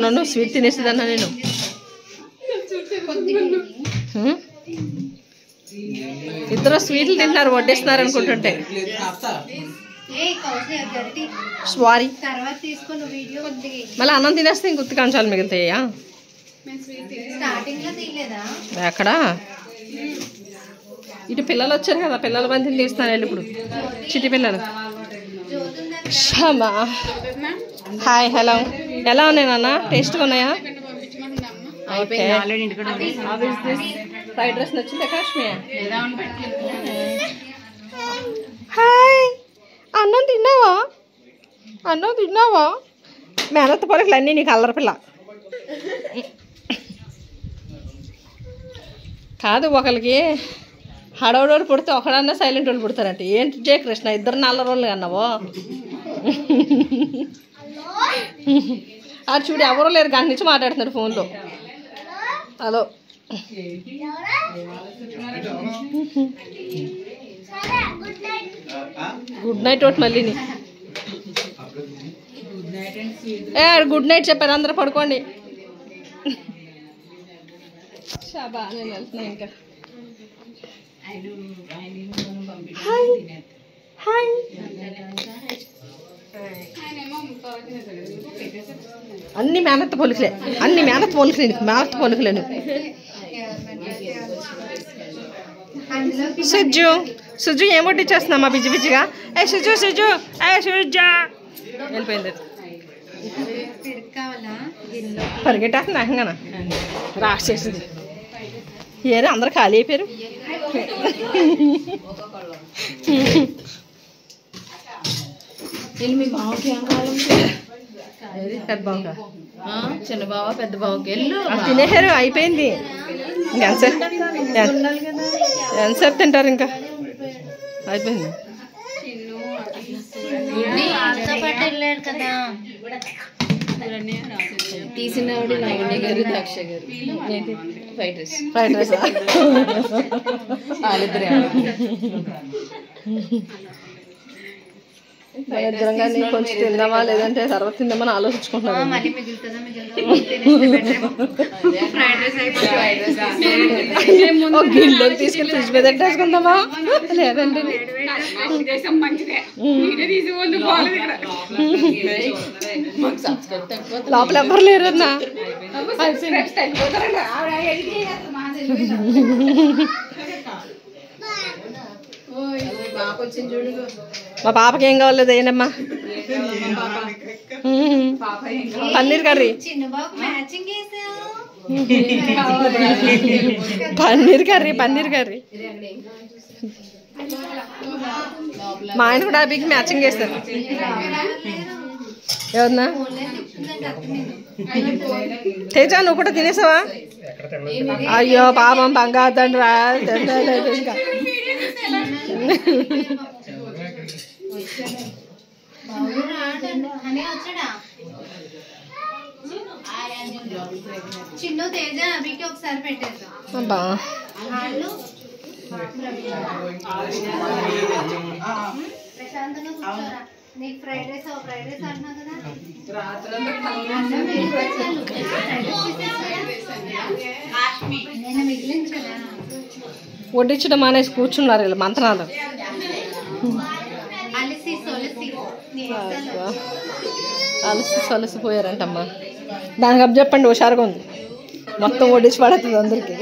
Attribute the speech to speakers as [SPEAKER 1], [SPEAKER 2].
[SPEAKER 1] నన్ను స్వీట్ తినేసేదన్నా నేను. ఇద్దరు స్వీట్లు తింటున్నారు, వడ్డేస్తున్నారు అనుకుంటుంటే. సారీ, మళ్ళీ అన్నం తినేస్తే ఇంక ఉత్తి కంచాలు మిగులుతాయా? ఎక్కడా ఇటు పిల్లలు వచ్చారు కదా, పిల్లల బంతిని తీస్తున్నారు వెళ్ళి ఇప్పుడు. చిట్టి పిల్లలు. షమా హాయ్, హలో, ఎలా ఉన్నాయి నాన్న? టేస్ట్గా ఉన్నాయా? ఓకే. ఫ్రైడ్ రైస్ నచ్చిందా కాశ్మీర్? హాయ్, అన్నం తిన్నావా? అన్నం తిన్నావా? మేనత్త పొలకలు అన్నీ నీకు అల్లరి పిల్ల కాదు. ఒకరికి హడవడోడు పుడితే ఒకడన్నా సైలెంట్ వాళ్ళు పుడతారంట. ఏంటి జయకృష్ణ, ఇద్దరు నల్లరి వాళ్ళు అన్నావో? అది చూడు, ఎవరో లేరు, గంట నుంచి మాట్లాడుతున్నారు ఫోన్లో. హలో, గుడ్ నైట్ ఒకటి మళ్ళీ. గుడ్ నైట్ చెప్పారు, అందరూ పడుకోండి. షాబా, నేను వెళ్తున్నా ఇంకా. Hi hi. అన్ని మేనత్త పొలుకులే, అన్ని మేనత్త పొలుకులే, మేనత్త పొలుకులేను. సుజ్జు సుజ్జు ఏం వడ్డిచ్చేస్తున్నామా బిజీ బిజీగా? ఏ సుజ్జు సుజ్జు, ఏ సుజ్జా వెళ్ళిపోయింది. పరిగెట్టేస్తున్నా నాకంగా రాసేసింది. ఏరే అందరు ఖాళీ అయిపోయారు.
[SPEAKER 2] మీ బావకి ఏం కావాలి?
[SPEAKER 1] పెద్ద బావకా?
[SPEAKER 2] చిన్న బావ పెద్ద బావకి వెళ్ళు.
[SPEAKER 1] తినేసారు, అయిపోయింది. ఎంతసేపు తింటారు? ఇంకా అయిపోయింది.
[SPEAKER 2] తీసిన లావణ్య గారు, దాక్ష గారు. Fried rice.
[SPEAKER 1] ఫ్రైడ్ రైస్
[SPEAKER 2] వాళ్ళిద్దరే.
[SPEAKER 1] ఇద్దరంగా కొంచెం తిందామా లేదంటే తర్వాత తిందామని ఆలోచించుకుంటున్నాను. గిన్నెలో తీసుకెళ్ళి ఫ్రిడ్జ్ మీద పెట్టేసుకుందామా లేదంటే లోపల ఎవరు లేరన్నా. మా పాపకి ఏం కావాలేదు ఏనమ్మా? Paneer curry. Paneer curry, paneer curry. మా ఆయన కూడా అభికి మ్యాచింగ్ చేస్తారు. ఎవరన్నా? తేజ, నువ్వు కూడా తినేసావా? అయ్యో పాపం, బంగారు రా. ఇంకా
[SPEAKER 3] చిన్న తేజ అభికి ఒకసారి పెట్టేద్దాం. ప్రశాంతంగా కూర్చోరా. నీకు ఫ్రైడ్ రైస్ అన్నా కదా. నేను మిగిలించదా?
[SPEAKER 1] వడ్డించడం మానేసి కూర్చున్నారు వీళ్ళు మంత్రాలు. అలసి సొలసిపోయారంటమ్మా. దానికి అప్ చెప్పండి, హుషారుగా ఉంది. మొత్తం వడ్డించి పడుతుంది అందరికి.